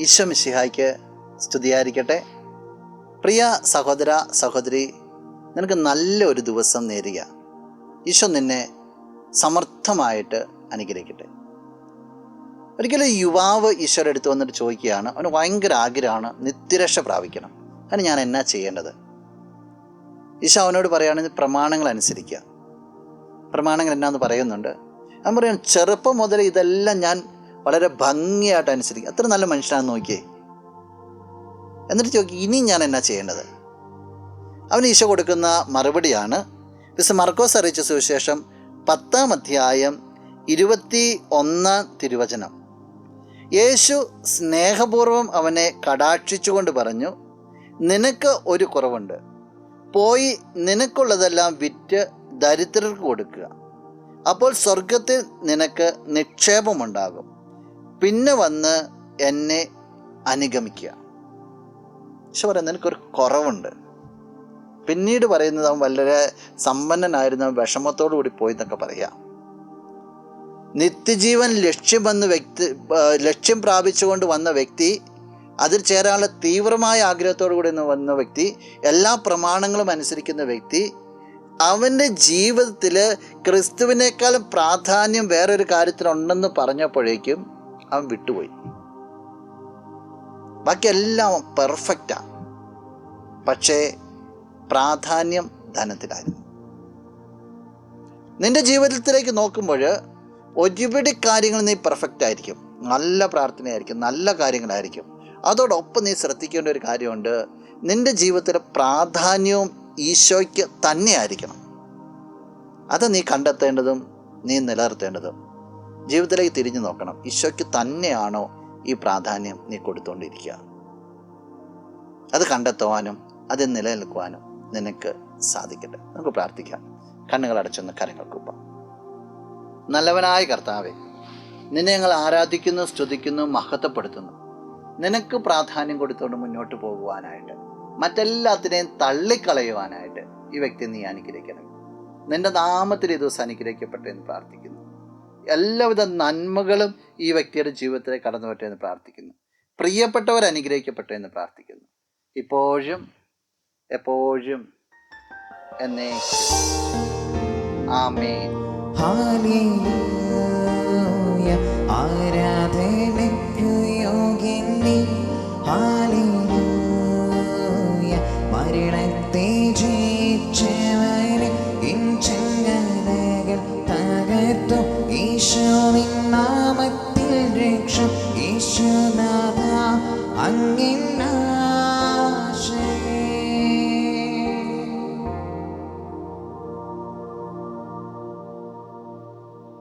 ഈശോ മിശിഹായ്ക്ക് സ്തുതിയായിരിക്കട്ടെ. പ്രിയ സഹോദര സഹോദരി, നിനക്ക് നല്ലൊരു ദിവസം നേരുക. ഈശോ നിന്നെ സമർത്ഥമായിട്ട് അനുഗ്രഹിക്കട്ടെ. ഒരിക്കലും യുവാവ് ഈശോയുടെ അടുത്ത് വന്നിട്ട് ചോദിക്കുകയാണ്, അവന് ഭയങ്കര ആഗ്രഹമാണ് നിത്യരക്ഷ പ്രാപിക്കണം. അതിന് ഞാൻ എന്നാ ചെയ്യേണ്ടത്? ഈശോ അവനോട് പറയുകയാണെങ്കിൽ പ്രമാണങ്ങൾ അനുസരിക്കുക. പ്രമാണങ്ങൾ എന്നാന്ന് പറയുന്നുണ്ട്. അവൻ പറയാം, ചെറുപ്പം മുതൽ ഇതെല്ലാം ഞാൻ വളരെ ഭംഗിയായിട്ട് അനുസരിക്കും. അത്ര നല്ല മനുഷ്യനാണെന്ന് നോക്കിയേ. എന്നിട്ട് ചോദിക്കും, ഇനി ഞാൻ എന്നാ ചെയ്യേണ്ടത്? അവന് ഈശോ കൊടുക്കുന്ന മറുപടിയാണ് വിശുദ്ധ മർക്കോസ് അറിയിച്ച സുവിശേഷം 10-ാം അധ്യായം 21-ാം തിരുവചനം. യേശു സ്നേഹപൂർവ്വം അവനെ കടാക്ഷിച്ചുകൊണ്ട് പറഞ്ഞു, നിനക്ക് ഒരു കുറവുണ്ട്. പോയി നിനക്കുള്ളതെല്ലാം വിറ്റ് ദരിദ്രർക്ക് കൊടുക്കുക. അപ്പോൾ സ്വർഗത്തിൽ നിനക്ക് നിക്ഷേപമുണ്ടാകും. പിന്നെ വന്ന് എന്നെ അനുഗമിക്കുക. ഈശോ പറയാം, നിനക്കൊരു കുറവുണ്ട്. പിന്നീട് പറയുന്നത് അവൻ വളരെ സമ്പന്നനായിരുന്ന വിഷമത്തോടു കൂടി പോയി എന്നൊക്കെ പറയാം. നിത്യജീവൻ ലക്ഷ്യം പ്രാപിച്ചുകൊണ്ട് വന്ന വ്യക്തി, അതിൽ ചേരാനുള്ള തീവ്രമായ ആഗ്രഹത്തോടു കൂടി വന്ന വ്യക്തി, എല്ലാ പ്രമാണങ്ങളും അനുസരിക്കുന്ന വ്യക്തി, അവൻ്റെ ജീവിതത്തിൽ ക്രിസ്തുവിനേക്കാളും പ്രാധാന്യം വേറൊരു കാര്യത്തിനുണ്ടെന്ന് പറഞ്ഞപ്പോഴേക്കും അവൻ വിട്ടുപോയി. ബാക്കിയെല്ലാം പെർഫെക്റ്റാണ്, പക്ഷേ പ്രാധാന്യം ധനത്തിലായിരുന്നു. നിന്റെ ജീവിതത്തിലേക്ക് നോക്കുമ്പോൾ ഒരുപിടി കാര്യങ്ങൾ നീ പെർഫെക്റ്റ് ആയിരിക്കും, നല്ല പ്രാർത്ഥനയായിരിക്കും, നല്ല കാര്യങ്ങളായിരിക്കും. അതോടൊപ്പം നീ ശ്രദ്ധിക്കേണ്ട ഒരു കാര്യമുണ്ട്, നിന്റെ ജീവിതത്തിലെ പ്രാധാന്യവും ഈശോയ്ക്ക് തന്നെ ആയിരിക്കണം. അത് നീ കണ്ടെത്തേണ്ടതും നീ നിലനിർത്തേണ്ടതും. ജീവിതത്തിലേക്ക് തിരിഞ്ഞു നോക്കണം, ഈശോയ്ക്ക് തന്നെയാണോ ഈ പ്രാധാന്യം നീ കൊടുത്തുകൊണ്ടിരിക്കുക? അത് കണ്ടെത്തുവാനും അത് നിലനിൽക്കുവാനും നിനക്ക് സാധിക്കട്ടെ. നമുക്ക് പ്രാർത്ഥിക്കാം. കണ്ണുകൾ അടച്ചൊന്ന് കരങ്ങൾക്കൊപ്പം. നല്ലവനായ കർത്താവേ, നിന്നെ ഞങ്ങൾ ആരാധിക്കുന്നു, സ്തുതിക്കുന്നു, മഹത്വപ്പെടുത്തുന്നു. നിനക്ക് പ്രാധാന്യം കൊടുത്തുകൊണ്ട് മുന്നോട്ട് പോകുവാനായിട്ട്, മറ്റെല്ലാത്തിനെയും തള്ളിക്കളയുവാനായിട്ട് ഈ വ്യക്തി നീ അനുഗ്രഹിക്കണം. നിന്റെ നാമത്തിൽ ഈ ദിവസം അനുഗ്രഹിക്കട്ടെ എന്ന് പ്രാർത്ഥിക്കുന്നു. എല്ലാവിധ നന്മകളും ഈ വ്യക്തിയുടെ ജീവിതത്തിലേക്ക് കടന്നു വരട്ടെ എന്ന് പ്രാർത്ഥിക്കുന്നു. പ്രിയപ്പെട്ടവർ അനുഗ്രഹിക്കട്ടെ എന്ന് പ്രാർത്ഥിക്കുന്നു. ഇപ്പോഴും എപ്പോഴും എന്നേക്കും. ആമേൻ. ഹല്ലേലൂയ. ആരാധനയ്ക്കു യോഗ്യൻ നീ. ഹല്ലേലൂയ. മരണത്തെ ജയിച്ചവനെ ചെങ്കടകൾ തകർത്തു. ഈശോവിൻ നാമത്തിൽ രക്ഷ. യേശുനാഥ അങ്ങ്